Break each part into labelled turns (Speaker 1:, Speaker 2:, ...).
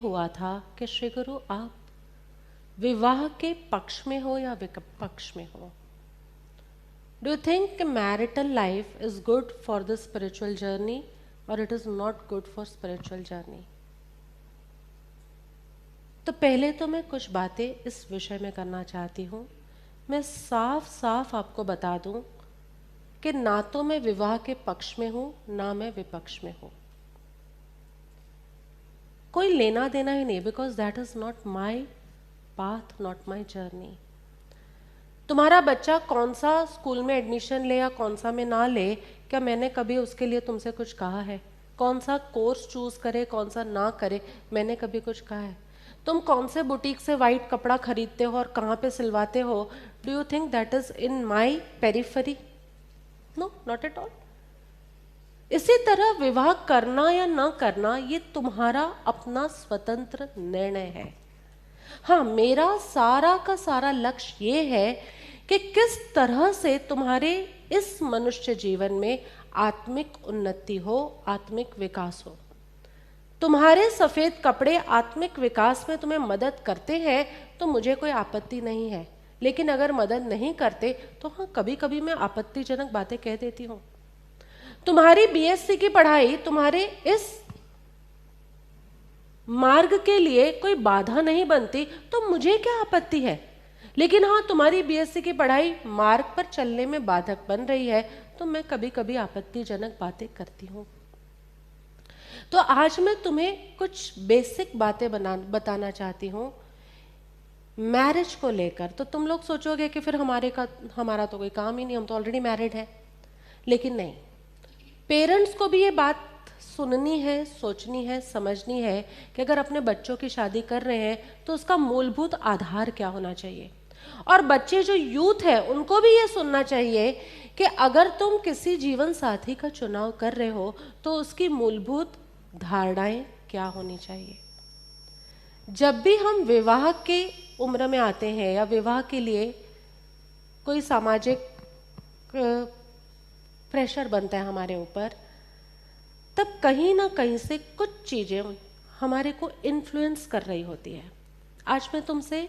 Speaker 1: हुआ था कि श्री गुरु आप विवाह के पक्ष में हो या विपक्ष में हो? Do you think marital life is good for the spiritual journey और it is not good for spiritual journey? तो पहले तो मैं कुछ बातें इस विषय में करना चाहती हूँ। मैं साफ साफ आपको बता दूँ कि ना तो मैं विवाह के पक्ष में हूँ ना मैं विपक्ष में हूँ। कोई लेना देना ही नहीं, because that is not my path, not my journey. तुम्हारा बच्चा कौन सा स्कूल में एडमिशन ले या कौन सा में ना ले, क्या मैंने कभी उसके लिए तुमसे कुछ कहा है? कौन सा कोर्स चूज करे कौन सा ना करे, मैंने कभी कुछ कहा है? तुम कौन से बुटीक से वाइट कपड़ा खरीदते हो और कहाँ पे सिलवाते हो, do you think that is in my periphery? No, not at all. इसी तरह विवाह करना या ना करना ये तुम्हारा अपना स्वतंत्र निर्णय है। हाँ, मेरा सारा का सारा लक्ष्य ये है कि किस तरह से तुम्हारे इस मनुष्य जीवन में आत्मिक उन्नति हो, आत्मिक विकास हो। तुम्हारे सफेद कपड़े आत्मिक विकास में तुम्हें मदद करते हैं तो मुझे कोई आपत्ति नहीं है, लेकिन अगर मदद नहीं करते तो हाँ, कभी कभी मैं आपत्तिजनक बातें कह देती हूँ। तुम्हारी बीएससी की पढ़ाई तुम्हारे इस मार्ग के लिए कोई बाधा नहीं बनती तो मुझे क्या आपत्ति है, लेकिन हाँ, तुम्हारी बीएससी की पढ़ाई मार्ग पर चलने में बाधक बन रही है तो मैं कभी कभी आपत्तिजनक बातें करती हूँ। तो आज मैं तुम्हें कुछ बेसिक बातें बताना चाहती हूँ मैरिज को लेकर। तो तुम लोग सोचोगे कि फिर हमारा तो कोई काम ही नहीं, हम तो ऑलरेडी मैरिड है। लेकिन नहीं, पेरेंट्स को भी ये बात सुननी है, सोचनी है, समझनी है कि अगर अपने बच्चों की शादी कर रहे हैं तो उसका मूलभूत आधार क्या होना चाहिए। और बच्चे जो यूथ है उनको भी ये सुनना चाहिए कि अगर तुम किसी जीवन साथी का चुनाव कर रहे हो तो उसकी मूलभूत धारणाएं क्या होनी चाहिए। जब भी हम विवाह के उम्र में आते हैं या विवाह के लिए कोई सामाजिक प्रेशर बनता है हमारे ऊपर, तब कहीं ना कहीं से कुछ चीज़ें हमारे को इन्फ्लुएंस कर रही होती है। आज मैं तुमसे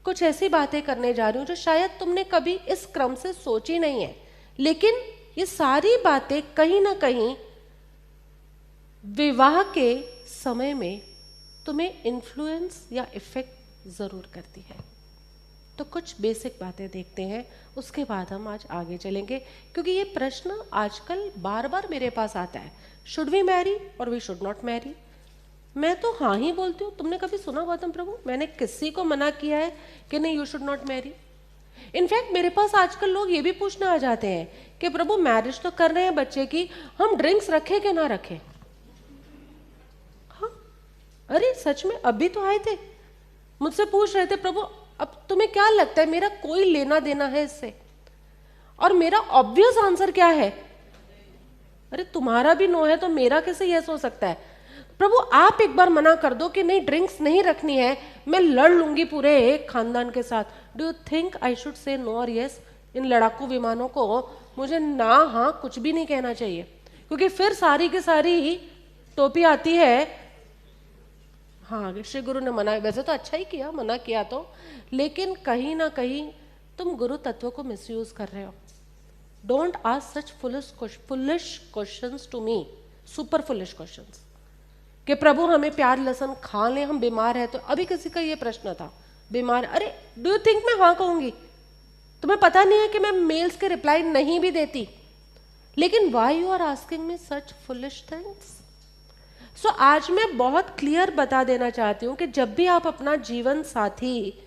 Speaker 1: कुछ ऐसी बातें करने जा रही हूँ जो शायद तुमने कभी इस क्रम से सोची नहीं है, लेकिन ये सारी बातें कहीं ना कहीं विवाह के समय में तुम्हें इन्फ्लुएंस या इफेक्ट ज़रूर करती है। तो कुछ बेसिक बातें देखते हैं, उसके बाद हम आज आगे चलेंगे, क्योंकि ये प्रश्न आजकल बार बार मेरे पास आता है, शुड वी मैरी और वी शुड नॉट मैरी। मैं तो हाँ ही बोलती हूँ। तुमने कभी सुना गौतम प्रभु मैंने किसी को मना किया है कि नहीं you should not marry? In fact मेरे पास आजकल लोग ये भी पूछने आ जाते हैं कि प्रभु मैरिज तो कर रहे हैं बच्चे की, हम ड्रिंक्स रखें कि ना रखें? हाँ, अरे सच में अभी तो आए थे, मुझसे पूछ रहे थे प्रभु अब तुम्हें क्या लगता है मेरा कोई लेना देना है इससे? और मेरा ऑब्वियस आंसर क्या है? अरे तुम्हारा भी नो है तो मेरा कैसे यस हो सकता है? प्रभु आप एक बार मना कर दो कि नहीं ड्रिंक्स नहीं रखनी है, मैं लड़ लूंगी पूरे एक खानदान के साथ। Do you think I should say no और यस? इन लड़ाकू विमानों को मुझे ना हाँ कुछ भी नहीं कहना चाहिए, क्योंकि फिर सारी की सारी टोपी आती है। हाँ, श्री गुरु ने मना, वैसे तो अच्छा ही किया मना किया तो, लेकिन कहीं ना कहीं तुम गुरु तत्व को मिसयूज कर रहे हो। Don't ask such foolish questions to me, super foolish questions कि प्रभु हमें प्याज लहसुन खा लें, हम बीमार है तो। अभी किसी का ये प्रश्न था, बीमार, अरे डू यू थिंक मैं हाँ कहूंगी? तुम्हें पता नहीं है कि मैं मेल्स के रिप्लाई नहीं भी देती, लेकिन why you are asking me such foolish things? So आज मैं बहुत क्लियर बता देना चाहती हूँ कि जब भी आप अपना जीवन साथी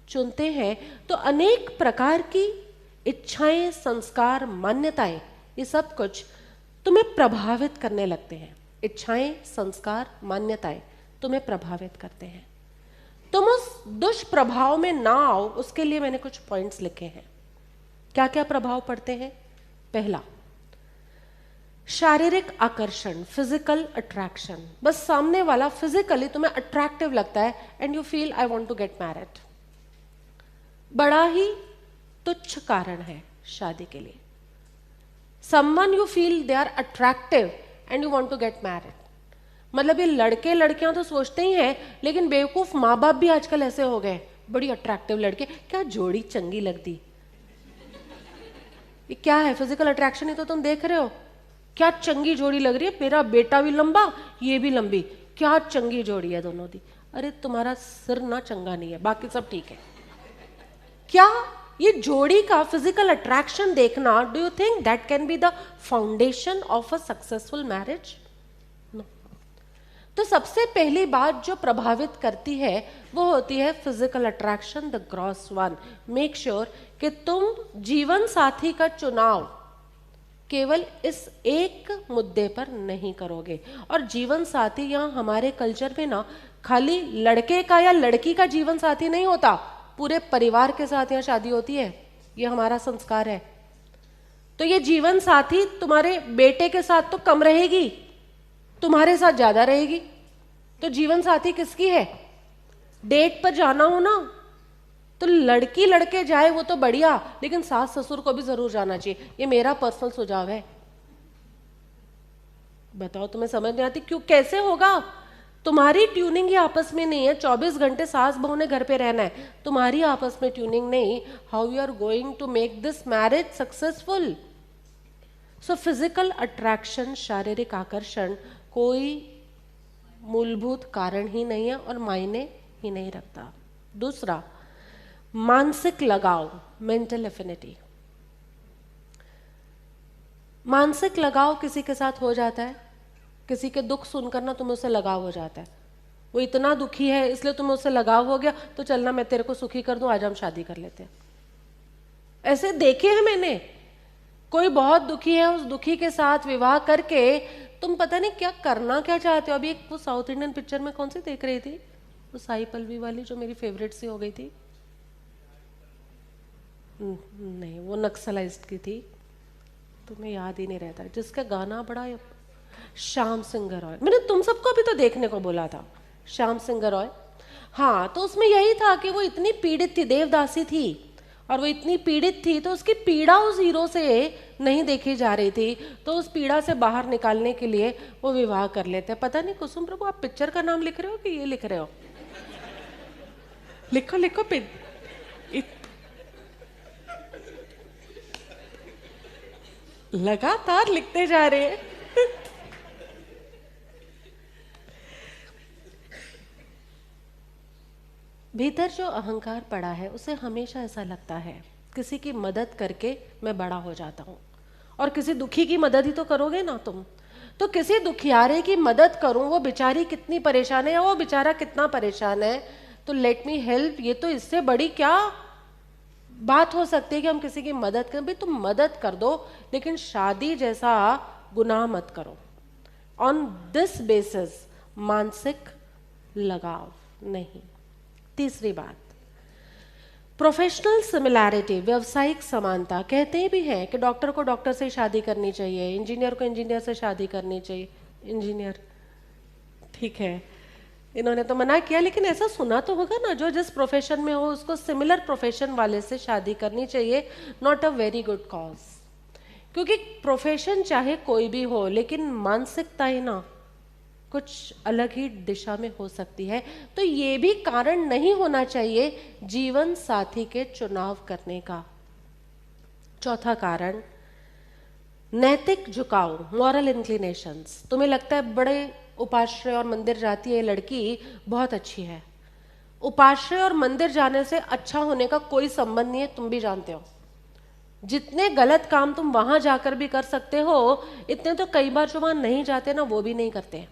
Speaker 1: चुनते हैं तो अनेक प्रकार की इच्छाएं, संस्कार, मान्यताएं, ये सब कुछ तुम्हें प्रभावित करने लगते हैं। इच्छाएं, संस्कार, मान्यताएं तुम्हें प्रभावित करते हैं। तुम उस दुष्प्रभाव में ना आओ, उसके लिए मैंने कुछ पॉइंट्स लिखे हैं। क्या क्या प्रभाव पड़ते हैं? पहला, शारीरिक आकर्षण, फिजिकल अट्रैक्शन। बस सामने वाला फिजिकली तुम्हें अट्रैक्टिव लगता है and you feel I want to get married. बड़ा ही तुच्छ कारण है शादी के लिए। Someone you feel they are attractive and you want to get married, मतलब ये लड़के लड़कियां तो सोचते ही हैं, लेकिन बेवकूफ माँ बाप भी आजकल ऐसे हो गए, बड़ी अट्रैक्टिव लड़के, क्या जोड़ी चंगी लगती। ये क्या है, फिजिकल अट्रैक्शन ही तो तुम देख रहे हो। क्या चंगी जोड़ी लग रही है, मेरा बेटा भी लंबा ये भी लंबी, क्या चंगी जोड़ी है दोनों दी। अरे तुम्हारा सिर ना चंगा नहीं है, बाकी सब ठीक है। क्या ये जोड़ी का फिजिकल अट्रैक्शन देखना, do you think that can be the foundation of a successful marriage? तो सबसे पहली बात जो प्रभावित करती है वो होती है physical attraction, the gross one. Make sure कि तुम जीवन साथी का चुनाव केवल इस एक मुद्दे पर नहीं करोगे। और जीवन साथी यहाँ हमारे कल्चर में ना खाली लड़के का या लड़की का जीवन साथी नहीं होता, पूरे परिवार के साथ यहाँ शादी होती है, ये हमारा संस्कार है। तो ये जीवन साथी तुम्हारे बेटे के साथ तो कम रहेगी, तुम्हारे साथ ज्यादा रहेगी। तो जीवन साथी किसकी है? डेट पर जाना हो ना तो लड़की लड़के जाए वो तो बढ़िया, लेकिन सास ससुर को भी जरूर जाना चाहिए। ये मेरा पर्सनल सुझाव है। बताओ तुम्हें समझ नहीं आती क्यों? कैसे होगा? तुम्हारी ट्यूनिंग ही आपस में नहीं है। 24 घंटे सास बहू ने घर पे रहना है, तुम्हारी आपस में ट्यूनिंग नहीं। How you are going to make this marriage successful? So physical attraction, शारीरिक आकर्षण कोई मूलभूत कारण ही नहीं है और मायने ही नहीं रखता। दूसरा, मानसिक लगाव, मेंटल एफिनिटी। मानसिक लगाव किसी के साथ हो जाता है, किसी के दुख सुनकर ना तुम्हें उससे लगाव हो जाता है। वो इतना दुखी है इसलिए तुम्हें उससे लगाव हो गया, तो चलना मैं तेरे को सुखी कर दूं, आज हम शादी कर लेते हैं। ऐसे देखे हैं मैंने। कोई बहुत दुखी है, उस दुखी के साथ विवाह करके तुम पता नहीं क्या करना क्या चाहते हो। अभी एक वो साउथ इंडियन पिक्चर में कौन सी देख रही थी, वो साई पल्लवी वाली जो मेरी फेवरेट सी हो गई थी। नहीं, वो नक्सलाइज्ड की थी, तुम्हें याद ही नहीं रहता, जिसका गाना बड़ा श्याम सिंह रॉय। मैंने तुम सबको अभी तो देखने को बोला था, श्याम सिंह रॉय। हाँ, तो उसमें यही था कि वो इतनी पीड़ित थी, देवदासी थी, और वो इतनी पीड़ित थी तो उसकी पीड़ा उस हीरो से नहीं देखी जा रही थी, तो उस पीड़ा से बाहर निकालने के लिए वो विवाह कर लेते। पता नहीं कुसुम प्रभु आप पिक्चर का नाम लिख रहे हो कि ये लिख रहे हो? लिखो लिखो लगातार लिखते जा रहे हैं। भीतर जो अहंकार पड़ा है उसे हमेशा ऐसा लगता है किसी की मदद करके मैं बड़ा हो जाता हूं, और किसी दुखी की मदद ही तो करोगे ना तुम। तो किसी दुखियारे की मदद करूं, वो बेचारी कितनी परेशान है या वो बेचारा कितना परेशान है, तो लेट मी हेल्प। ये तो इससे बड़ी क्या बात हो सकती है कि हम किसी की मदद करें। भाई तुम मदद कर दो, लेकिन शादी जैसा गुनाह मत करो। ऑन दिस बेसिस मानसिक लगाव नहीं। तीसरी बात, प्रोफेशनल सिमिलैरिटी, व्यावसायिक समानता। कहते भी हैं कि डॉक्टर को डॉक्टर से शादी करनी चाहिए, इंजीनियर को इंजीनियर से शादी करनी चाहिए। इंजीनियर ठीक है, इन्होंने तो मना किया, लेकिन ऐसा सुना तो होगा ना, जो जिस प्रोफेशन में हो उसको सिमिलर प्रोफेशन वाले से शादी करनी चाहिए। Not a very good cause, क्योंकि प्रोफेशन चाहे कोई भी हो, लेकिन मानसिकता ही ना कुछ अलग ही दिशा में हो सकती है। तो ये भी कारण नहीं होना चाहिए जीवन साथी के चुनाव करने का। चौथा कारण, नैतिक झुकाव, मॉरल इंक्लिनेशंस। तुम्हें लगता है बड़े उपाश्रय और मंदिर जाती है लड़की, बहुत अच्छी है। उपाश्रय और मंदिर जाने से अच्छा होने का कोई संबंध नहीं है, तुम भी जानते हो। जितने गलत काम तुम वहां जाकर भी कर सकते हो, इतने तो कई बार जो वहां नहीं जाते ना वो भी नहीं करते।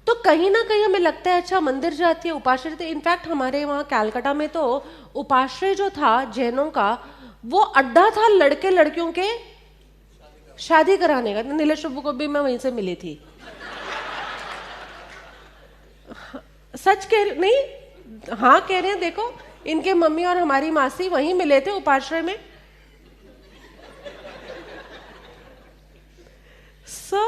Speaker 1: तो कहीं ना कहीं हमें लगता है अच्छा मंदिर जाती है, उपाश्रय। इनफैक्ट हमारे वहां कैलकाटा में तो उपाश्रय जो था जैनों का, वो अड्डा था लड़के लड़कियों के शादी कराने का। नीलेश प्रभु को भी मैं वहीं से मिली थी। सच कह नहीं, हाँ कह रहे हैं। देखो, इनके मम्मी और हमारी मासी वहीं मिले थे उपाश्रय में। सो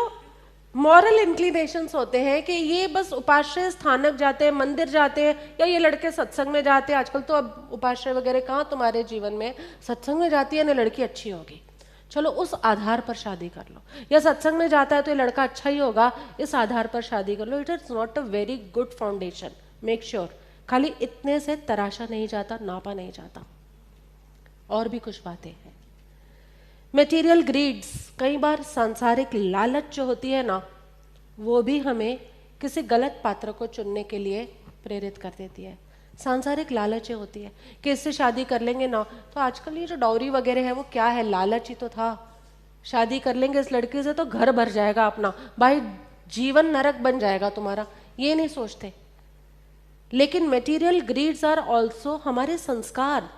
Speaker 1: मॉरल इंक्लिनेशंस होते हैं कि ये बस उपाश्रय स्थानक जाते हैं, मंदिर जाते हैं, या ये लड़के सत्संग में जाते हैं। आजकल तो अब उपाश्रय वगैरह कहाँ तुम्हारे जीवन में, सत्संग में जाती है ना लड़की अच्छी होगी। चलो उस आधार पर शादी कर लो, या सत्संग में जाता है तो ये लड़का अच्छा ही होगा, इस आधार पर शादी कर लो। It is not a very good foundation. Make sure खाली इतने से तराशा नहीं जाता, नापा नहीं जाता, और भी कुछ बातें हैं। मटेरियल ग्रीड्स, कई बार सांसारिक लालच जो होती है ना, वो भी हमें किसी गलत पात्र को चुनने के लिए प्रेरित कर देती है। सांसारिक लालच होती है कि इससे शादी कर लेंगे ना, तो आजकल ये जो डॉरी वगैरह है वो क्या है, लालच ही तो था। शादी कर लेंगे इस लड़की से तो घर भर जाएगा अपना, भाई जीवन नरक बन जाएगा तुम्हारा, ये नहीं सोचते। लेकिन मटेरियल ग्रीड्स आर ऑल्सो हमारे संस्कार।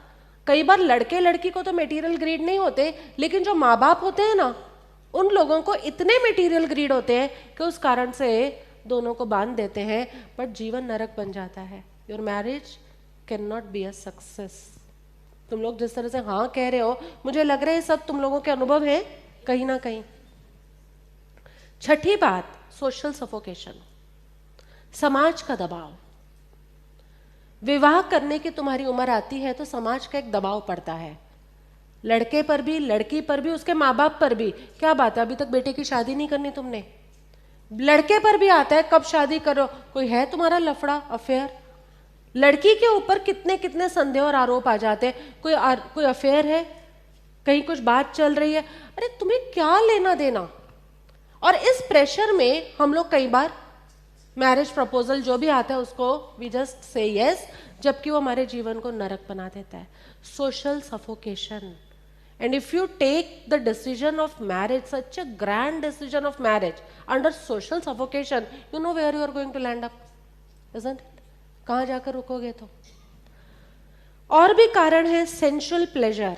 Speaker 1: कई बार लड़के लड़की को तो मटेरियल ग्रीड नहीं होते, लेकिन जो माँ बाप होते हैं ना, उन लोगों को इतने मटेरियल ग्रीड होते हैं कि उस कारण से दोनों को बांध देते हैं, बट जीवन नरक बन जाता है। Your marriage can not be a success. तुम लोग जिस तरह से हाँ कह रहे हो, मुझे लग रहा है सब तुम लोगों के अनुभव है कहीं ना कहीं। छठी बात, सोशल सफोकेशन, समाज का दबाव। विवाह करने की तुम्हारी उम्र आती है तो समाज का एक दबाव पड़ता है, लड़के पर भी, लड़की पर भी, उसके माँ बाप पर भी। क्या बात है, अभी तक बेटे की शादी नहीं करनी तुमने? लड़के पर भी आता है, कब शादी करो, कोई है तुम्हारा लफड़ा, अफेयर। लड़की के ऊपर कितने कितने संदेह और आरोप आ जाते हैं, कोई अफेयर है, कहीं कुछ बात चल रही है, अरे तुम्हें क्या लेना देना। और इस प्रेशर में हम लोग कई बार मैरिज प्रपोजल जो भी आता है उसको वी जस्ट से यस, जबकि वो हमारे जीवन को नरक बना देता है। Social suffocation. And if you take the decision of marriage, such a grand decision of marriage, under social suffocation, you know where you are going to land up, isn't it? कहाँ जाकर रुकोगे तो। और भी कारण है सेंशुअल प्लेजर।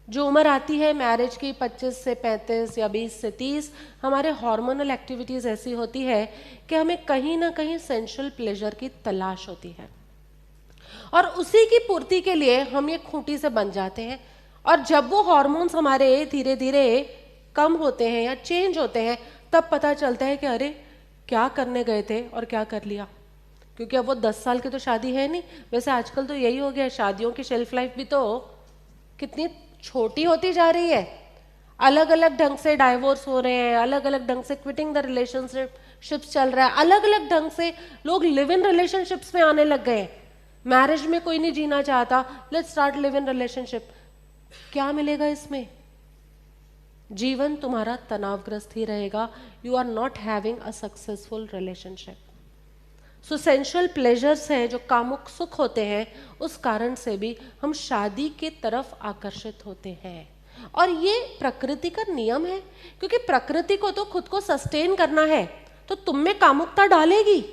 Speaker 1: जो उम्र आती है मैरिज की 25 से 35 या 20 से 30, हमारे हार्मोनल एक्टिविटीज ऐसी होती है कि हमें कहीं ना कहीं सेंशुअल प्लेजर की तलाश होती है, और उसी की पूर्ति के लिए हम ये खूंटी से बन जाते हैं। और जब वो हार्मोन्स हमारे धीरे धीरे कम होते हैं या चेंज होते हैं, तब पता चलता है कि अरे क्या करने गए थे और क्या कर लिया। क्योंकि अब वो 10 साल की तो शादी है नहीं। वैसे आजकल तो यही हो गया, शादियों की शेल्फ लाइफ भी तो कितनी छोटी होती जा रही है। अलग अलग ढंग से डाइवोर्स हो रहे हैं, अलग अलग ढंग से क्विटिंग द रिलेशनशिप्स चल रहा है, अलग अलग ढंग से लोग लिव इन रिलेशनशिप्स में आने लग गए। मैरिज में कोई नहीं जीना चाहता, let's start live in relationship. क्या मिलेगा इसमें? जीवन तुम्हारा तनावग्रस्त ही रहेगा। You are not having a successful relationship. So sensual pleasures हैं जो कामुक सुख होते हैं, उस कारण से भी हम शादी की तरफ आकर्षित होते हैं। और ये प्रकृति का नियम है, क्योंकि प्रकृति को तो खुद को सस्टेन करना है, तो तुम में कामुकता डालेगी,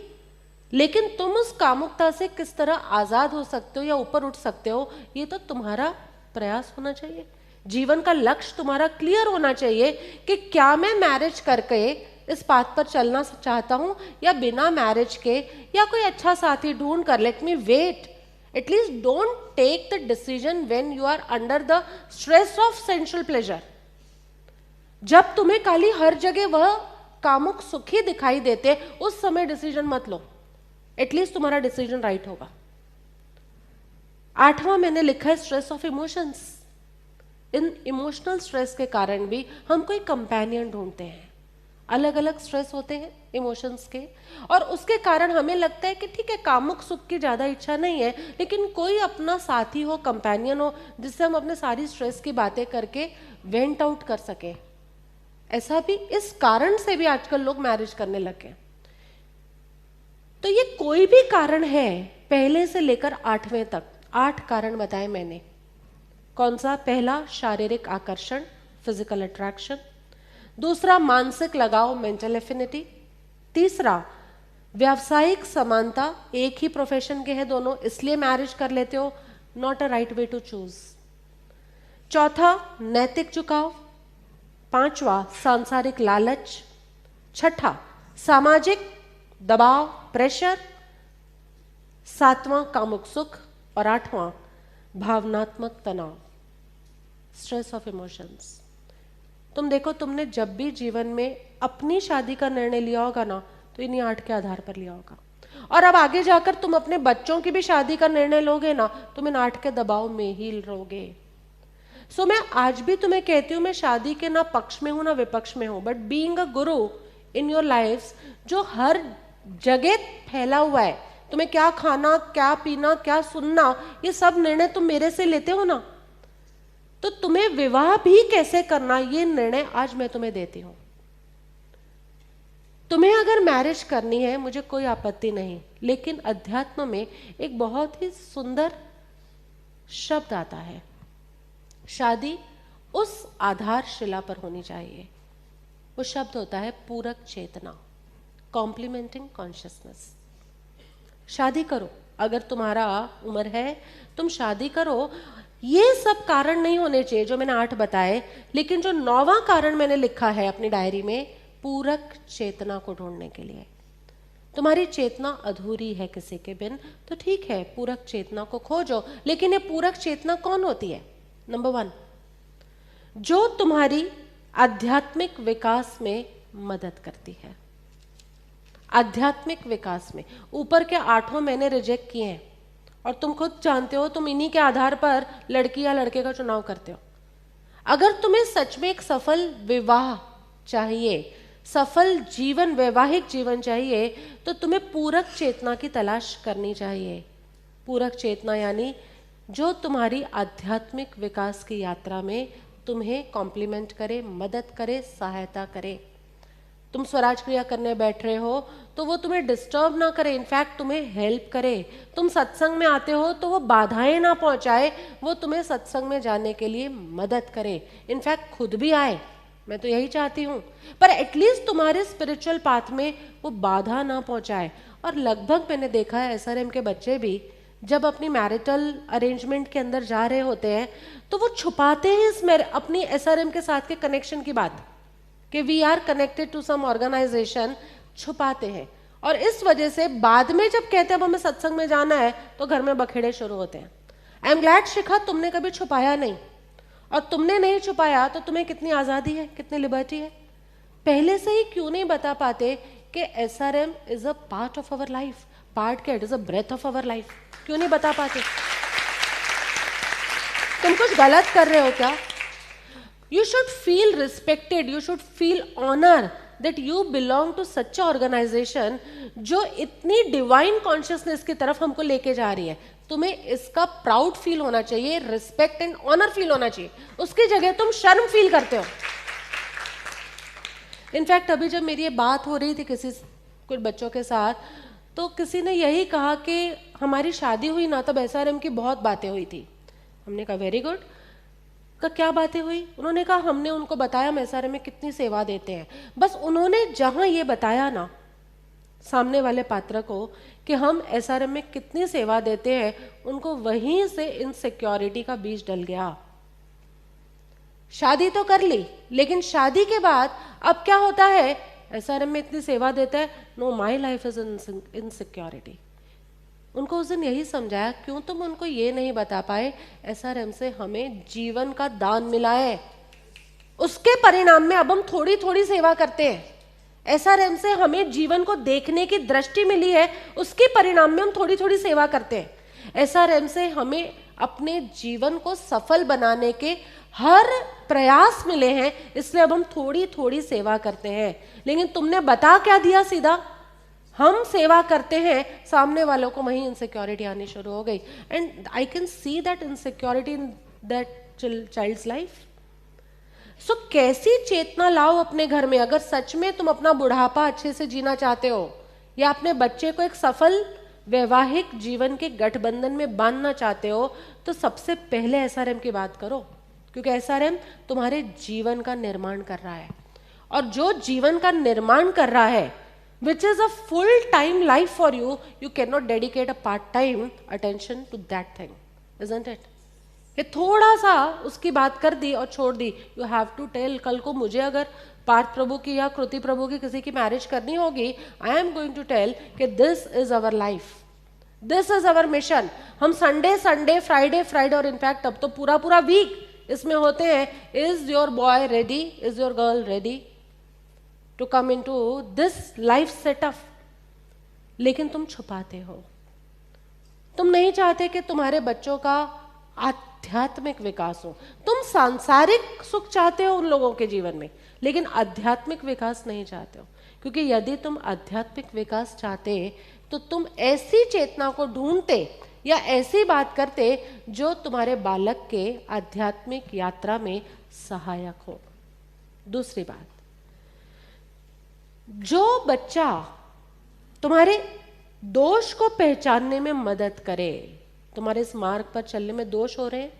Speaker 1: लेकिन तुम उस कामुकता से किस तरह आजाद हो सकते हो या ऊपर उठ सकते हो, ये तो तुम्हारा प्रयास होना चाहिए। जीवन का लक्ष्य तुम्हारा क्लियर होना चाहिए कि क्या मैं मैरिज करके इस पाथ पर चलना चाहता हूं, या बिना मैरिज के या कोई अच्छा साथी ढूंढ कर let me wait. At least don't take the decision when you are under the stress of sensual pleasure. जब तुम्हें खाली हर जगह वह कामुक सुखी दिखाई देते, उस समय डिसीजन मत लो। एटलीस्ट तुम्हारा डिसीजन राइट होगा। 8वां मैंने लिखा है stress of emotions. In emotional stress के कारण भी हम कोई कंपेनियन ढूंढते हैं। अलग अलग स्ट्रेस होते हैं इमोशंस के, और उसके कारण हमें लगता है कि ठीक है कामुक सुख की ज़्यादा इच्छा नहीं है, लेकिन कोई अपना साथी हो, कंपेनियन हो, जिससे हम अपने सारी स्ट्रेस की बातें करके वेंट आउट कर सके। ऐसा भी इस कारण से भी आजकल लोग मैरिज करने लगे। तो ये कोई भी कारण है, पहले से लेकर 8वें तक 8 कारण बताए मैंने। कौन सा? पहला शारीरिक आकर्षण, फिजिकल अट्रैक्शन। दूसरा मानसिक लगाव, मेंटल एफिनिटी। तीसरा व्यावसायिक समानता, एक ही प्रोफेशन के हैं दोनों इसलिए मैरिज कर लेते हो, not a right way to choose. चौथा नैतिक झुकाव। पांचवा सांसारिक लालच। छठा सामाजिक दबाव, प्रेशर। सातवां कामुक सुख, और 8वां भावनात्मक तनाव, स्ट्रेस ऑफ इमोशंस। तुम देखो, तुमने जब भी जीवन में अपनी शादी का निर्णय लिया होगा ना, तो इन्हीं 8 के आधार पर लिया होगा। और अब आगे जाकर तुम अपने बच्चों की भी शादी का निर्णय लोगे ना, तुम इन 8 के दबाव में ही रहोगे। सो मैं आज भी तुम्हें कहती हूँ, मैं शादी के ना पक्ष में हूँ ना विपक्ष में हूँ, but being a Guru in your life जो हर जगह फैला हुआ है, तुम्हें क्या खाना, क्या पीना, क्या सुनना, ये सब निर्णय तुम मेरे से लेते हो ना, तो तुम्हें विवाह भी कैसे करना ये निर्णय आज मैं तुम्हें देती हूं। तुम्हें अगर मैरिज करनी है मुझे कोई आपत्ति नहीं, लेकिन अध्यात्म में एक बहुत ही सुंदर शब्द आता है, शादी उस आधारशिला पर होनी चाहिए। वो शब्द होता है पूरक चेतना, कॉम्प्लीमेंटिंग कॉन्शियसनेस। शादी करो, अगर तुम्हारा उम्र है तुम शादी करो। ये सब कारण नहीं होने चाहिए जो मैंने 8 बताए, लेकिन जो 9वां कारण मैंने लिखा है अपनी डायरी में, पूरक चेतना को ढूंढने के लिए। तुम्हारी चेतना अधूरी है किसी के बिन, तो ठीक है पूरक चेतना को खोजो। लेकिन ये पूरक चेतना कौन होती है? नंबर 1, जो तुम्हारी आध्यात्मिक विकास में मदद करती है। आध्यात्मिक विकास में ऊपर के 8 मैंने रिजेक्ट किए हैं, और तुम खुद जानते हो, तुम इन्हीं के आधार पर लड़की या लड़के का चुनाव करते हो। अगर तुम्हें सच में एक सफल विवाह चाहिए, सफल जीवन, वैवाहिक जीवन चाहिए, तो तुम्हें पूरक चेतना की तलाश करनी चाहिए। पूरक चेतना यानी जो तुम्हारी आध्यात्मिक विकास की यात्रा में तुम्हें कॉम्प्लीमेंट करे, मदद करे, सहायता करे। तुम स्वराज क्रिया करने बैठ रहे हो तो वो तुम्हें डिस्टर्ब ना करे, इनफैक्ट तुम्हें हेल्प करे। तुम सत्संग में आते हो तो वो बाधाएं ना पहुंचाए, वो तुम्हें सत्संग में जाने के लिए मदद करे, इनफैक्ट खुद भी आए। मैं तो यही चाहती हूँ, पर एटलीस्ट तुम्हारे स्पिरिचुअल पाथ में वो बाधा ना पहुंचाए। और लगभग मैंने देखा है एसआरएम के बच्चे भी जब अपनी मैरिटल अरेंजमेंट के अंदर जा रहे होते हैं तो वो छुपाते हैं इस अपनी एसआरएम के साथ के कनेक्शन की बात, कि we are connected to some organization, छुपाते हैं। और इस वजह से बाद में जब कहते हैं अब हमें सत्संग में जाना है तो घर में बखेड़े शुरू होते हैं। आई एम ग्लैड शिखा तुमने कभी छुपाया नहीं, और तुमने नहीं छुपाया तो तुम्हें कितनी आज़ादी है, कितनी लिबर्टी है। पहले से ही क्यों नहीं बता पाते कि SRM is a part of our life, part क्या, it is a breath of our life, क्यों नहीं बता पाते? तुम कुछ गलत कर रहे हो क्या? You should feel respected, you should feel honor that you belong to such a organization जो इतनी डिवाइन कॉन्शियसनेस की तरफ हमको लेके जा रही है। तुम्हें इसका प्राउड फील होना चाहिए, रिस्पेक्ट एंड ऑनर फील होना चाहिए। उसकी जगह तुम शर्म फील करते हो। इनफैक्ट अभी जब मेरी ये बात हो रही थी कुछ बच्चों के साथ, तो किसी ने यही कहा कि हमारी शादी हुई ना तब एसआरएम की बहुत बातें हुई थी। हमने कहा वेरी गुड, का क्या बातें हुई? उन्होंने कहा हमने उनको बताया हम एसआरएम में कितनी सेवा देते हैं। बस उन्होंने जहां ये बताया ना सामने वाले पात्र को कि हम एसआरएम में कितनी सेवा देते हैं, उनको वहीं से इनसिक्योरिटी का बीज डल गया। शादी तो कर ली, लेकिन शादी के बाद अब क्या होता है, एसआरएम में इतनी सेवा देता है, know my life is insecurity. उनको उस दिन यही समझाया, क्यों तुम उनको ये नहीं बता पाए एसआरएम से हमें जीवन का दान मिला है, उसके परिणाम में अब हम थोड़ी थोड़ी सेवा करते हैं। एसआरएम से हमें जीवन को देखने की दृष्टि मिली है, उसके परिणाम में हम थोड़ी थोड़ी सेवा करते हैं। एसआरएम से हमें अपने जीवन को सफल बनाने के हर प्रयास मिले हैं, इसलिए अब हम थोड़ी थोड़ी सेवा करते हैं। लेकिन तुमने बता क्या दिया? सीधा हम सेवा करते हैं, सामने वालों को वहीं इनसिक्योरिटी आनी शुरू हो गई। And I can see that insecurity in that child's life. So कैसी चेतना लाओ अपने घर में? अगर सच में तुम अपना बुढ़ापा अच्छे से जीना चाहते हो या अपने बच्चे को एक सफल वैवाहिक जीवन के गठबंधन में बांधना चाहते हो, तो सबसे पहले एसआरएम की बात करो, क्योंकि एसआरएम तुम्हारे जीवन का निर्माण कर रहा है। और जो जीवन का निर्माण कर रहा है, which is a full-time life for you, you cannot dedicate a part-time attention to that thing, isn't it? ये थोड़ा सा उसकी बात कर दी और छोड़ दी। You have to tell, कल को मुझे अगर पार्थ प्रभु की या कृति प्रभु की किसी की मैरिज करनी होगी, I am going to tell कि this is our life, this is our mission। हम संडे फ्राइडे और इनफैक्ट अब तो पूरा वीक इसमें होते हैं। Is your boy ready? Is your girl ready to come into this life setup? लेकिन तुम छुपाते हो। तुम नहीं चाहते कि तुम्हारे बच्चों का आध्यात्मिक विकास हो। तुम सांसारिक सुख चाहते हो उन लोगों के जीवन में, लेकिन आध्यात्मिक विकास नहीं चाहते हो। क्योंकि यदि तुम आध्यात्मिक विकास चाहते तो तुम ऐसी चेतना को ढूंढते या ऐसी बात करते जो तुम्हारे बालक के आध्यात्मिक यात्रा में सहायक हो। दूसरी बात, जो बच्चा तुम्हारे दोष को पहचानने में मदद करे, तुम्हारे इस मार्ग पर चलने में दोष हो रहे हैं,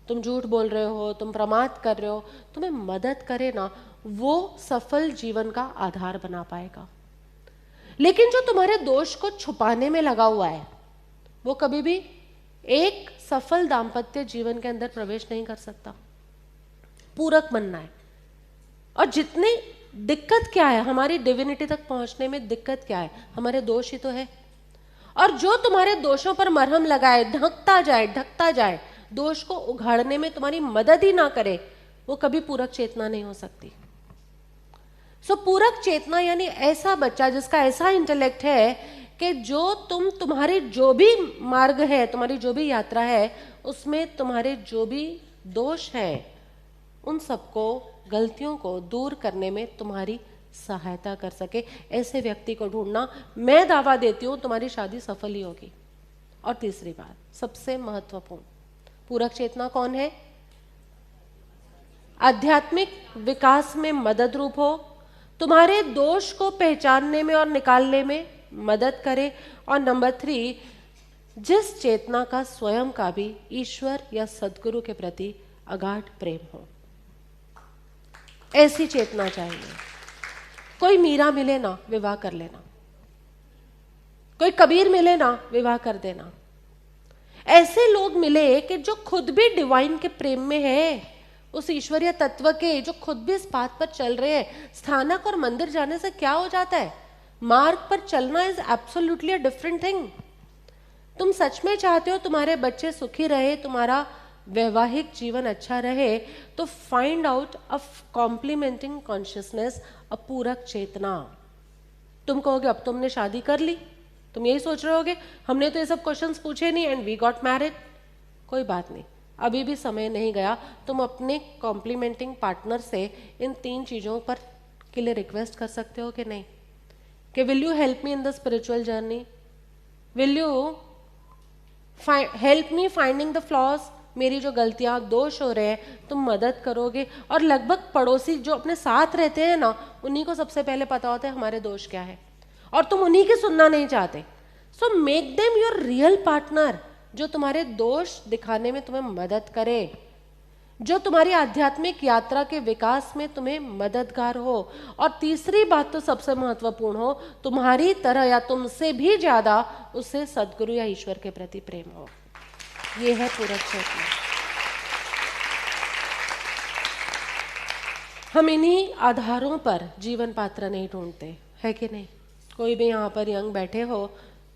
Speaker 1: तुम झूठ बोल रहे हो, तुम प्रमाद कर रहे हो, तुम्हें मदद करे ना, वो सफल जीवन का आधार बना पाएगा। लेकिन जो तुम्हारे दोष को छुपाने में लगा हुआ है, वो कभी भी एक सफल दाम्पत्य जीवन के अंदर प्रवेश नहीं कर सकता। पूरक बनना है। और जितनी दिक्कत क्या है, हमारी डिविनिटी तक पहुंचने में दिक्कत क्या है, हमारे दोष ही तो है। और जो तुम्हारे दोषों पर मरहम लगाए, ढकता जाए, दोष को उघाड़ने में तुम्हारी मदद ही ना करे, वो कभी पूरक चेतना नहीं हो सकती। सो पूरक चेतना यानी ऐसा बच्चा जिसका ऐसा इंटेलेक्ट है कि जो तुम्हारी जो भी मार्ग है, तुम्हारी जो भी यात्रा है, उसमें तुम्हारे जो भी दोष है, उन सबको, गलतियों को दूर करने में तुम्हारी सहायता कर सके, ऐसे व्यक्ति को ढूंढना। मैं दावा देती हूं तुम्हारी शादी सफल ही होगी। और तीसरी बात, सबसे महत्वपूर्ण, पूरक चेतना कौन है? आध्यात्मिक विकास में मदद रूप हो, तुम्हारे दोष को पहचानने में और निकालने में मदद करे। और नंबर 3, जिस चेतना का स्वयं का भी ईश्वर या सदगुरु के प्रति अगाध प्रेम हो, ऐसी चेतना चाहिए। कोई मीरा मिले ना, विवाह कर लेना। कोई कबीर मिले ना, विवाह कर देना। ऐसे लोग मिले कि जो खुद भी डिवाइन के प्रेम में है, उस ईश्वरीय तत्व के, जो खुद भी इस बात पर चल रहे हैं। स्थानक और मंदिर जाने से क्या हो जाता है? मार्ग पर चलना is absolutely a different thing. तुम सच में चाहते हो तुम्हारे बच्चे सुखी रहे, तुम्हारा वैवाहिक जीवन अच्छा रहे, तो find out a complementing consciousness, a पूरक चेतना। तुम कहोगे अब तुमने शादी कर ली, तुम यही सोच रहे होगे हमने तो ये सब क्वेश्चंस पूछे नहीं एंड वी गॉट मैरिड। कोई बात नहीं, अभी भी समय नहीं गया। तुम अपने कॉम्प्लीमेंटिंग पार्टनर से इन 3 चीजों पर के लिए रिक्वेस्ट कर सकते हो कि नहीं, कि will you help me in the spiritual journey, will you help me finding the flaws, मेरी जो गलतियां दोष हो रहे हैं तुम मदद करोगे। और लगभग पड़ोसी जो अपने साथ रहते हैं ना, उन्हीं को सबसे पहले पता होता है हमारे दोष क्या है, और तुम उन्हीं की सुनना नहीं चाहते। So make them your real partner, जो तुम्हारे दोष दिखाने में तुम्हें मदद करे, जो तुम्हारी आध्यात्मिक यात्रा के विकास में तुम्हें मददगार हो। और तीसरी बात तो सबसे महत्वपूर्ण हो, तुम्हारी तरह या तुमसे भी ज्यादा उसे सदगुरु या ईश्वर के प्रति प्रेम हो। ये है पूरक चेतना। हम इन्हीं आधारों पर जीवन पात्र नहीं ढूंढते, है कि नहीं? कोई भी यहाँ पर यंग बैठे हो,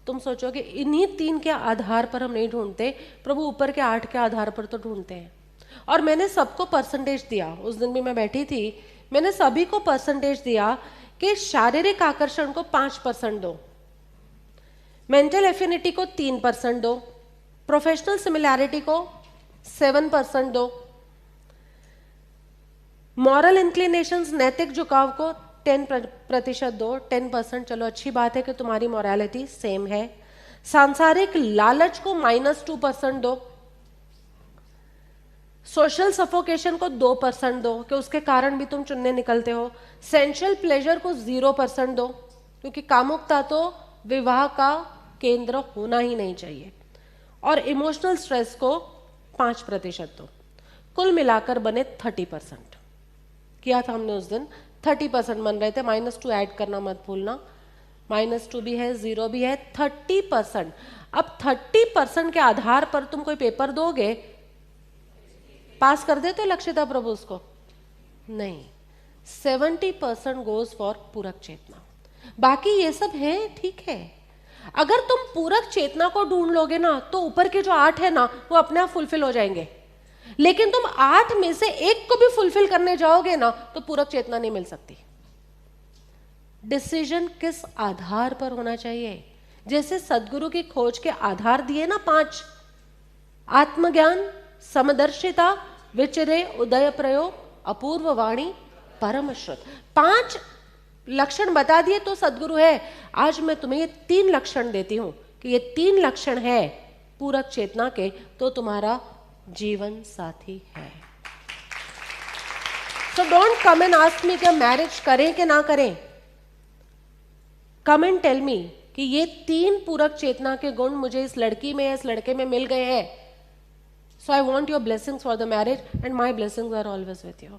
Speaker 1: तुम सोचोगे इन्हीं 3 के आधार पर हम नहीं ढूंढते, प्रभु ऊपर के 8 के आधार पर तो ढूंढते हैं। और मैंने सबको परसेंटेज दिया, उस दिन भी मैं बैठी थी, मैंने सभी को परसेंटेज दिया कि शारीरिक आकर्षण को 5% दो, मेंटल एफिनिटी को 3% दो, प्रोफेशनल सिमिलैरिटी को 7% दो, मॉरल इंक्लिनेशंस, नैतिक झुकाव को 10% दो। 10%, चलो अच्छी बात है कि तुम्हारी मॉरलिटी सेम है। सांसारिक लालच को -2% दो, सोशल सफोकेशन को 2% दो, कि उसके कारण भी तुम चुनने निकलते हो। सेंशुअल प्लेजर को 0% दो, क्योंकि कामुकता तो विवाह का केंद्र होना ही नहीं चाहिए। और इमोशनल स्ट्रेस को 5% दो। कुल मिलाकर बने 30%। किया था हमने उस दिन, 30% बन रहे थे, -2 ऐड करना मत भूलना, -2 भी है, 0 भी है, 30%। अब 30% के आधार पर तुम कोई पेपर दोगे, पास कर देते हो लक्षिता प्रभु उसको? नहीं, 70% गोज फॉर पूरक चेतना। बाकी ये सब है, ठीक है। अगर तुम पूरक चेतना को ढूंढ लोगे ना, तो ऊपर के जो 8 है ना, वो अपने आप फुलफिल हो जाएंगे। लेकिन तुम 8 में से एक को भी फुलफिल करने जाओगे ना, तो पूरक चेतना नहीं मिल सकती। डिसीजन किस आधार पर होना चाहिए? जैसे सदगुरु की खोज के आधार दिए ना 5, आत्मज्ञान, समदर्शिता, विचरे उदय प्रयोग, अपूर्व वाणी, परम श्रुत। 5 लक्षण बता दिए तो सदगुरु है। आज मैं तुम्हें ये 3 लक्षण देती हूं कि ये 3 लक्षण है पूरक चेतना के, तो तुम्हारा जीवन साथी है। So don't come and ask me कि मैरिज करें कि ना करें। Come and tell me कि ये 3 पूरक चेतना के गुण मुझे इस लड़की में, इस लड़के में मिल गए हैं। So I want your blessings for the marriage and my blessings are always with you.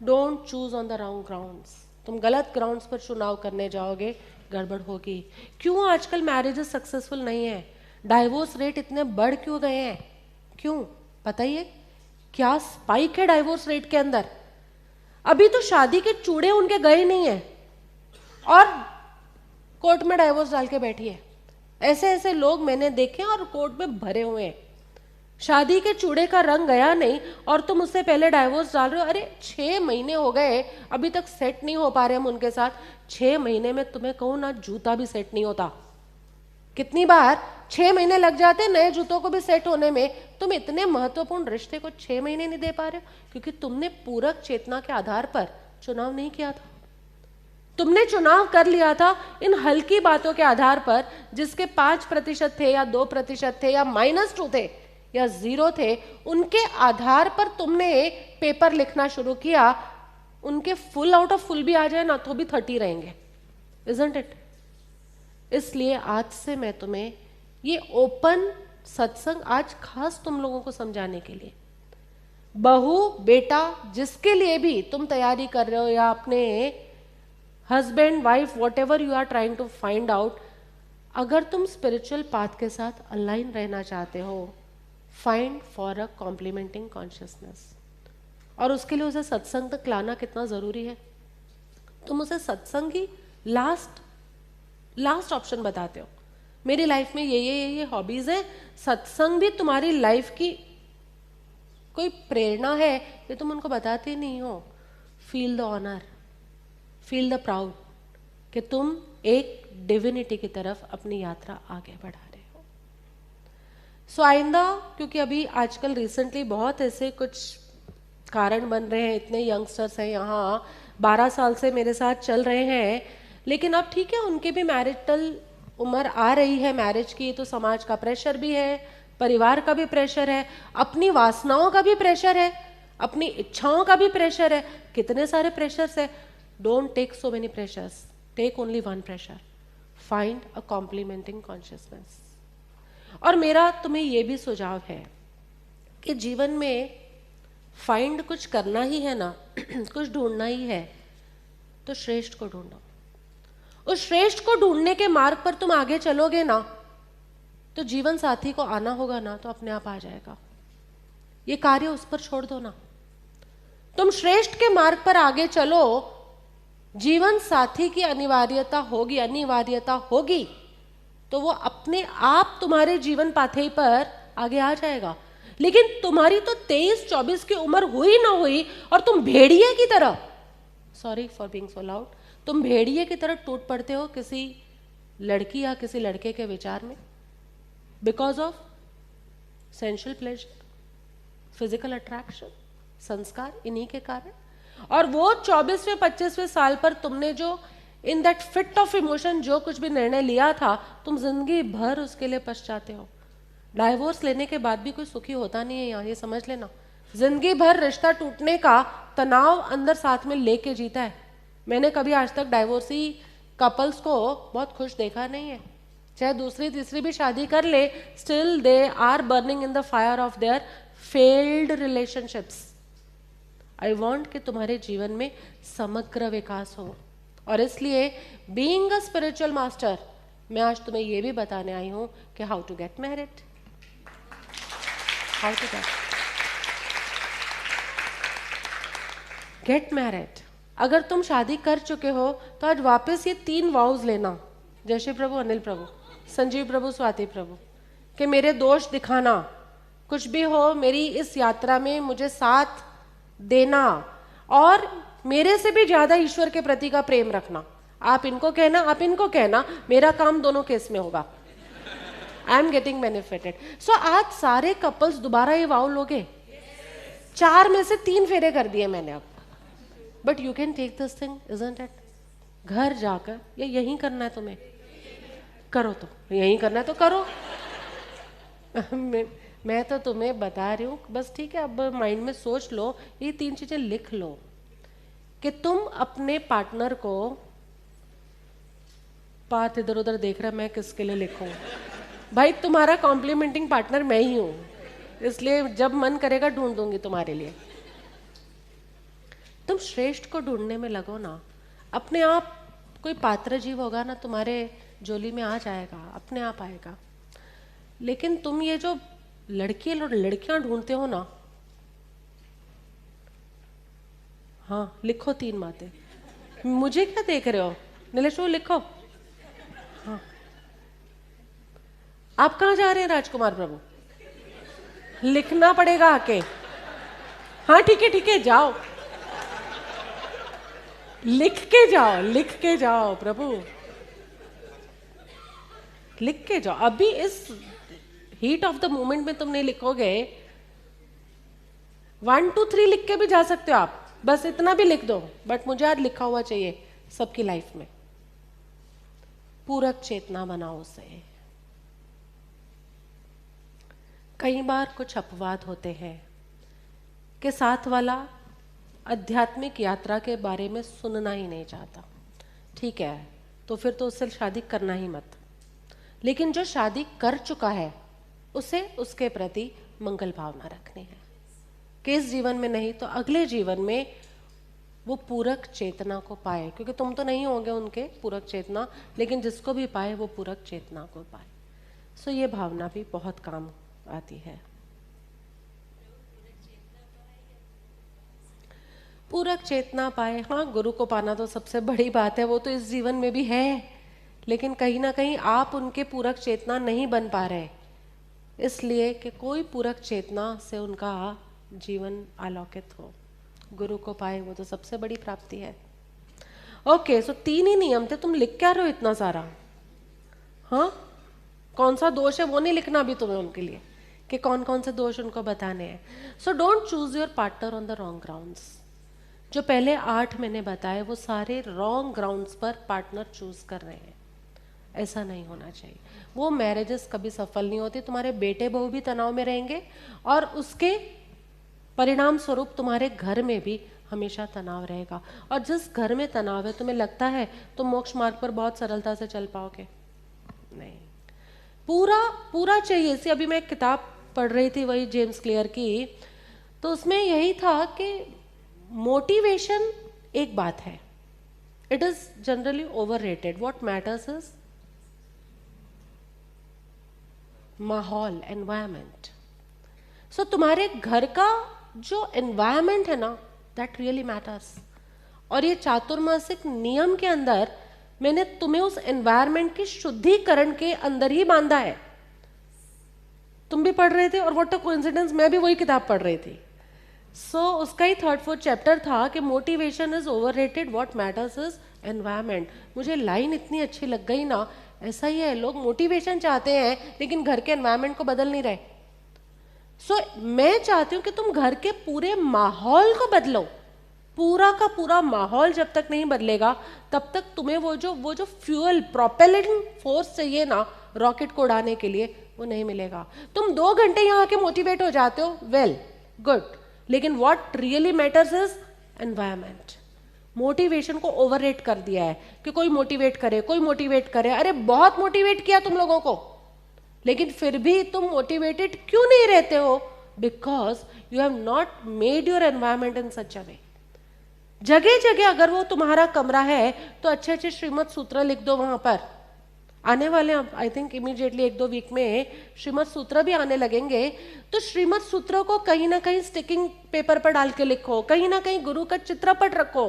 Speaker 1: Don't choose on the wrong grounds. तुम गलत ग्राउंड्स पर चुनाव करने जाओगे, गड़बड़ होगी। क्यों आजकल मैरिजेस सक्सेसफुल नहीं है? डाइवोर्स रेट इतने बढ़ क्यों गए हैं? क्यों पता ही है? क्या स्पाइक है डाइवोर्स रेट के अंदर? अभी तो शादी के चूड़े उनके गए नहीं है और कोर्ट में डाइवोर्स डाल के बैठी है। ऐसे ऐसे लोग मैंने देखे और कोर्ट में भरे हुए हैं। शादी के चूड़े का रंग गया नहीं और तुम उससे पहले डाइवोर्स डाल रहे हो। अरे 6 महीने हो गए, अभी तक सेट नहीं हो पा रहे हम उनके साथ। 6 महीने में तुम्हें कहूं ना, जूता भी सेट नहीं होता। कितनी बार 6 महीने लग जाते नए जूतों को भी सेट होने में। तुम इतने महत्वपूर्ण रिश्ते को 6 महीने नहीं दे पा रहे हो क्योंकि तुमने पूरक चेतना के आधार पर चुनाव नहीं किया था। तुमने चुनाव कर लिया था इन हल्की बातों के आधार पर, जिसके 5% थे या 2% थे या -2 थे या 0 थे। उनके आधार पर तुमने पेपर लिखना शुरू किया। उनके फुल आउट ऑफ फुल भी आ जाए ना तो भी 30 रहेंगे, इजंट इट? इसलिए आज से मैं तुम्हें ये ओपन सत्संग आज खास तुम लोगों को समझाने के लिए, बहू बेटा जिसके लिए भी तुम तैयारी कर रहे हो या अपने husband wife whatever you are trying to find out, अगर तुम स्पिरिचुअल पाथ के साथ अलाइन रहना चाहते हो, find for a complementing consciousness. और उसके लिए उसे सत्संग तक लाना कितना जरूरी है। तुम उसे सत्संग ही लास्ट ऑप्शन बताते हो। मेरी लाइफ में ये हॉबीज है, सत्संग भी तुम्हारी लाइफ की कोई प्रेरणा है, ये तुम उनको बताते नहीं हो। Feel the honour, feel the proud कि तुम एक डिविनिटी की तरफ अपनी यात्रा आगे बढ़ा रहे हो। सो आइंदा, क्योंकि अभी आजकल रिसेंटली बहुत ऐसे कुछ कारण बन रहे हैं, इतने यंगस्टर्स हैं यहाँ 12 साल से मेरे साथ चल रहे हैं, लेकिन अब ठीक है उनकी भी मैरिटल उम्र आ रही है मैरिज की, तो समाज का प्रेशर भी है, परिवार का भी प्रेशर है, अपनी वासनाओं का भी प्रेशर है, अपनी इच्छाओं का भी प्रेशर है, कितने सारे प्रेशर्स है। Don't take so many pressures, take only one pressure, find a complementing consciousness. और मेरा तुम्हें यह भी सुझाव है कि जीवन में फाइंड कुछ करना ही है ना, कुछ ढूंढना ही है, तो श्रेष्ठ को ढूंढो। उस श्रेष्ठ को ढूंढने के मार्ग पर तुम आगे चलोगे ना, तो जीवन साथी को आना होगा ना, तो अपने आप आ जाएगा। ये कार्य उस पर छोड़ दो ना। तुम श्रेष्ठ के मार्ग पर आगे चलो, जीवन साथी की अनिवार्यता होगी, तो वो अपने आप तुम्हारे जीवन पाथेय पर आगे आ जाएगा। लेकिन तुम्हारी तो 23-24 की उम्र हुई ना हुई और तुम भेड़िए की तरह, sorry for being so loud, तुम भेड़िए की तरह टूट पड़ते हो किसी लड़की या किसी लड़के के विचार में, because of sensual pleasure, physical attraction, संस्कार, इन्हीं के कारण। और वो 24वें 25वें साल पर तुमने जो in that fit of emotion जो कुछ भी निर्णय लिया था, तुम जिंदगी भर उसके लिए पछताते हो। डाइवोर्स लेने के बाद भी कोई सुखी होता नहीं है यहाँ, ये समझ लेना। जिंदगी भर रिश्ता टूटने का तनाव अंदर साथ में लेके जीता है। मैंने कभी आज तक डाइवोर्सी कपल्स को बहुत खुश देखा नहीं है। चाहे दूसरी तीसरी भी शादी कर ले, still they are burning in the fire of their failed relationships. I want कि तुम्हारे जीवन में समग्र विकास हो, और इसलिए बीइंग अ स्पिरिचुअल मास्टर, मैं आज तुम्हें यह भी बताने आई हूं कि how to get married, how to get married. अगर तुम शादी कर चुके हो तो आज वापस ये 3 वाउज लेना, जय श्री प्रभु, अनिल प्रभु, संजीव प्रभु, स्वाति प्रभु, कि मेरे दोष दिखाना, कुछ भी हो मेरी इस यात्रा में मुझे साथ देना, और मेरे से भी ज्यादा ईश्वर के प्रति का प्रेम रखना। आप इनको कहना, आप इनको कहना, मेरा काम दोनों केस में होगा। I am getting benefited. So आज सारे कपल्स दोबारा ये वाव लोगे? 4 में से 3 फेरे कर दिए मैंने अब। But you can take this thing, isn't it? घर जाकर या यहीं करना है तुम्हें? करो, तो यहीं करना है तो करो। मैं तो तुम्हें बता रही हूँ बस, ठीक है? अब माइंड में सोच लो, ये 3 चीजें लिख लो कि तुम अपने पार्टनर को, पार्थ इधर उधर देख रहा है, मैं किसके लिए लिखूं? भाई तुम्हारा कॉम्प्लीमेंटिंग पार्टनर मैं ही हूं, इसलिए जब मन करेगा ढूंढ दूंगी तुम्हारे लिए। तुम श्रेष्ठ को ढूंढने में लगो ना, अपने आप कोई पात्र जीव होगा ना तुम्हारे झोली में आ जाएगा, अपने आप आएगा। लेकिन तुम ये जो लड़कियां ढूंढते हो ना, हाँ लिखो 3 बातें। मुझे क्या देख रहे हो? नीलेश वो लिखो। हाँ, आप कहाँ जा रहे हैं राजकुमार प्रभु? लिखना पड़ेगा आके। हाँ ठीक है जाओ, लिख के जाओ प्रभु, लिख के जाओ। अभी इस हीट ऑफ द मोमेंट में तुम नहीं लिखोगे, 1 2 3 लिख के भी जा सकते हो आप, बस इतना भी लिख दो। बट मुझे आज लिखा हुआ चाहिए सबकी लाइफ में। पूरक चेतना बनाओ उसे। कई बार कुछ अपवाद होते हैं कि साथ वाला आध्यात्मिक यात्रा के बारे में सुनना ही नहीं चाहता। ठीक है, तो फिर तो उससे शादी करना ही मत। लेकिन जो शादी कर चुका है उसे उसके प्रति मंगल भावना रखनी है कि इस जीवन में नहीं तो अगले जीवन में वो पूरक चेतना को पाए, क्योंकि तुम तो नहीं होगे उनके पूरक चेतना, लेकिन जिसको भी पाए वो पूरक चेतना को पाए। सो ये भावना भी बहुत काम आती है। पूरक चेतना पाए, हाँ गुरु को पाना तो सबसे बड़ी बात है, वो तो इस जीवन में भी है, लेकिन कहीं ना कहीं आप उनके पूरक चेतना नहीं बन पा रहे, इसलिए कि कोई पूरक चेतना से उनका जीवन अलौकित हो। गुरु को पाए वो तो सबसे बड़ी प्राप्ति है। ओके, सो 3 ही नियम थे, तुम लिख क्या रहे हो इतना सारा? हाँ, कौन सा दोष है वो नहीं लिखना अभी तुम्हें उनके लिए, कि कौन कौन से दोष उनको बताने हैं। So don't choose your partner on the wrong grounds. जो पहले 8 मैंने बताए वो सारे रॉन्ग ग्राउंड्स पर पार्टनर चूज कर रहे हैं, ऐसा नहीं होना चाहिए। वो मैरिजेस कभी सफल नहीं होती, तुम्हारे बेटे बहू भी तनाव में रहेंगे और उसके परिणाम स्वरूप तुम्हारे घर में भी हमेशा तनाव रहेगा। और जिस घर में तनाव है, तुम्हें लगता है तुम मोक्ष मार्ग पर बहुत सरलता से चल पाओगे? नहीं, पूरा चाहिए। इसी अभी मैं एक किताब पढ़ रही थी, वही जेम्स क्लियर की, तो उसमें यही था कि मोटिवेशन एक बात है, it is generally overrated. What matters is माहौल, एनवायरमेंट। सो तुम्हारे घर का जो एनवायरमेंट है ना, दैट रियली मैटर्स। और ये चातुर्मासिक नियम के अंदर मैंने तुम्हें उस एनवायरमेंट की शुद्धिकरण के अंदर ही बांधा है। तुम भी पढ़ रहे थे और व्हाट अ कोइंसिडेंस, मैं भी वही किताब पढ़ रही थी। सो उसका ही 3rd 4th चैप्टर था कि motivation is overrated, what matters is environment. मुझे लाइन इतनी अच्छी लग गई ना, ऐसा ही है, लोग मोटिवेशन चाहते हैं लेकिन घर के एनवायरमेंट को बदल नहीं रहे। सो मैं चाहती हूं कि तुम घर के पूरे माहौल को बदलो। पूरा का पूरा माहौल जब तक नहीं बदलेगा तब तक तुम्हें वो जो फ्यूल, प्रोपेलिंग फोर्स चाहिए ना रॉकेट को उड़ाने के लिए, वो नहीं मिलेगा। तुम 2 घंटे यहाँ आके मोटिवेट हो जाते हो, वेल गुड, लेकिन what really matters is environment. Motivation को ओवररेट कर दिया है कि कोई मोटिवेट करे। अरे बहुत मोटिवेट किया तुम लोगों को, लेकिन फिर भी तुम मोटिवेटेड क्यों नहीं रहते हो? Because you have not made your environment in such a way. जगह जगह अगर वो तुम्हारा कमरा है तो अच्छे अच्छे श्रीमत सूत्र लिख दो वहां पर। आने वाले आई थिंक इमीडिएटली 1-2 वीक में श्रीमत सूत्र भी आने लगेंगे, तो श्रीमत सूत्रों को कहीं ना कहीं स्टिकिंग पेपर पर डाल के लिखो, कहीं ना कहीं गुरु का चित्रपट रखो,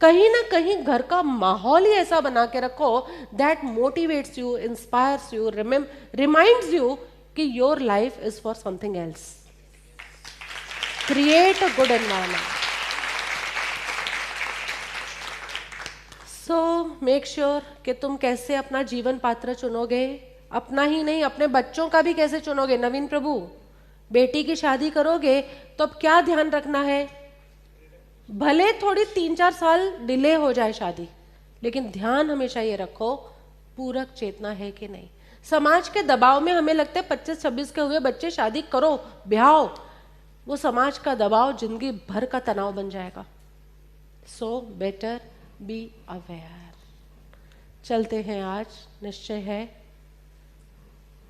Speaker 1: कहीं ना कहीं घर का माहौल ही ऐसा बना के रखो that motivates you, inspires you, reminds you कि your life is for something else. Create a good environment. So make sure कि तुम कैसे अपना जीवन पात्र चुनोगे, अपना ही नहीं, अपने बच्चों का भी कैसे चुनोगे नवीन प्रभु? बेटी की शादी करोगे तो अब क्या ध्यान रखना है? भले थोड़ी 3-4 साल डिले हो जाए शादी, लेकिन ध्यान हमेशा ये रखो पूरक चेतना है कि नहीं। समाज के दबाव में हमें लगता है 25-26 के हुए बच्चे शादी करो, ब्याह, वो समाज का दबाव जिंदगी भर का तनाव बन जाएगा। So better be aware. चलते हैं, आज निश्चय है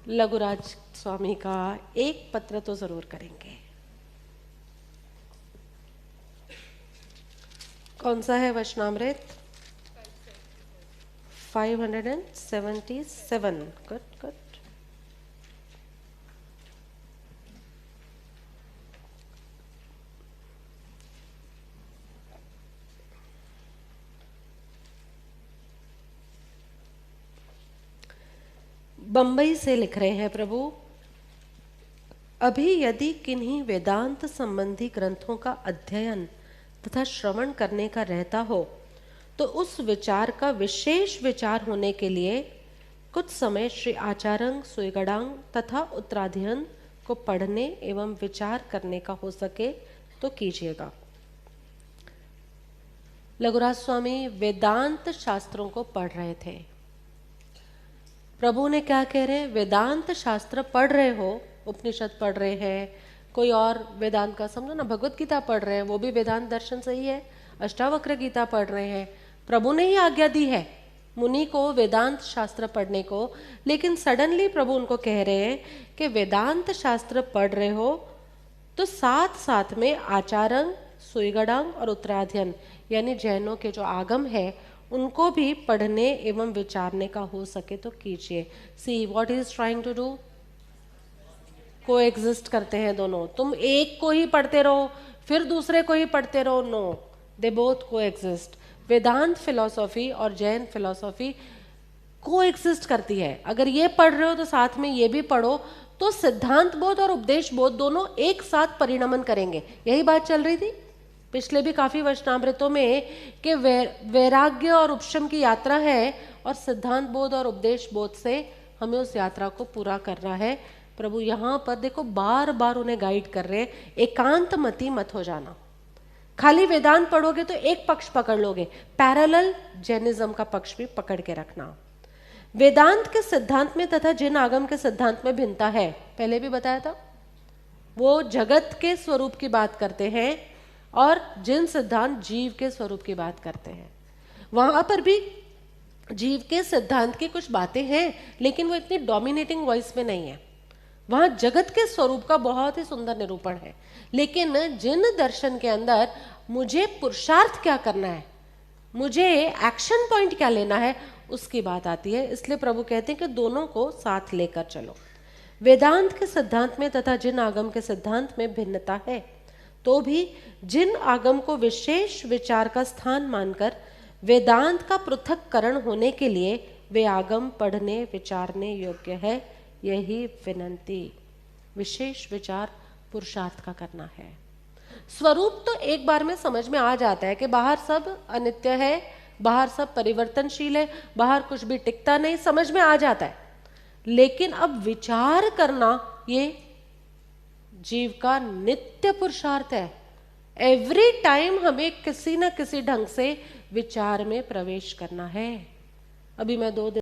Speaker 1: लघुराज स्वामी का एक पत्र तो जरूर करेंगे। कौन सा है वचनामृत? 577। Good good. बंबई से लिख रहे हैं प्रभु, अभी यदि किन्हीं वेदांत संबंधी ग्रंथों का अध्ययन तथा श्रवण करने का रहता हो तो उस विचार का विशेष विचार होने के लिए कुछ समय श्री आचार्य सुईगड़ांग तथा उत्तराध्ययन को पढ़ने एवं विचार करने का हो सके तो कीजिएगा। लघुराज स्वामी वेदांत शास्त्रों को पढ़ रहे थे। प्रभु ने क्या कह रहे हैं? वेदांत शास्त्र पढ़ रहे हो, उपनिषद पढ़ रहे हैं, कोई और वेदांत का समझो ना, भगवत गीता पढ़ रहे हैं, वो भी वेदांत दर्शन से ही है। अष्टावक्र गीता पढ़ रहे हैं, प्रभु ने ही आज्ञा दी है मुनि को वेदांत शास्त्र पढ़ने को। लेकिन सडनली प्रभु उनको कह रहे हैं कि वेदांत शास्त्र पढ़ रहे हो तो साथ साथ में आचार्य सुईगड़ांग और उत्तराध्ययन यानी जैनों के जो आगम है उनको भी पढ़ने एवं विचारने का हो सके तो कीजिए। See what is trying to do? Coexist करते हैं दोनों। तुम एक को ही पढ़ते रहो फिर दूसरे को ही पढ़ते रहो, नो, दे बोथ को एग्जिस्ट। वेदांत फिलॉसफी और जैन फिलॉसफी को एग्जिस्ट करती है। अगर ये पढ़ रहे हो तो साथ में ये भी पढ़ो, तो सिद्धांत बोध और उपदेश बोध दोनों एक साथ परिणमन करेंगे। यही बात चल रही थी पिछले भी काफी वचनामृतों में कि वैराग्य और उपशम की यात्रा है और सिद्धांत बोध और उपदेश बोध से हमें उस यात्रा को पूरा करना है। प्रभु यहाँ पर देखो बार बार उन्हें गाइड कर रहे हैं, एकांत मति मत हो जाना। खाली वेदांत पढ़ोगे तो एक पक्ष पकड़ लोगे, पैरेलल जैनिज्म का पक्ष भी पकड़ के रखना। वेदांत के सिद्धांत में तथा जिन आगम के सिद्धांत में भिन्नता है, पहले भी बताया था, वो जगत के स्वरूप की बात करते हैं और जिन सिद्धांत जीव के स्वरूप की बात करते हैं। वहां पर भी जीव के सिद्धांत की कुछ बातें हैं लेकिन वो इतनी डोमिनेटिंग वॉइस में नहीं है। वहां जगत के स्वरूप का बहुत ही सुंदर निरूपण है, लेकिन जिन दर्शन के अंदर मुझे पुरुषार्थ क्या करना है, मुझे एक्शन पॉइंट क्या लेना है, उसकी बात आती है। इसलिए प्रभु कहते हैं कि दोनों को साथ लेकर चलो। वेदांत के सिद्धांत में तथा जिन आगम के सिद्धांत में भिन्नता है तो भी जिन आगम को विशेष विचार का स्थान मानकर वेदांत का पृथक्करण होने के लिए वे आगम पढ़ने विचारने योग्य है, यही विनंती। विशेष विचार पुरुषार्थ का करना है। स्वरूप तो एक बार में समझ में आ जाता है कि बाहर सब अनित्य है, बाहर सब परिवर्तनशील है, बाहर कुछ भी टिकता नहीं, समझ में आ जाता है। लेकिन अब विचार करना ये जीव का नित्य पुरुषार्थ है। एवरी टाइम हमें किसी न किसी ढंग से विचार में प्रवेश करना है। अभी मैं 2 दिन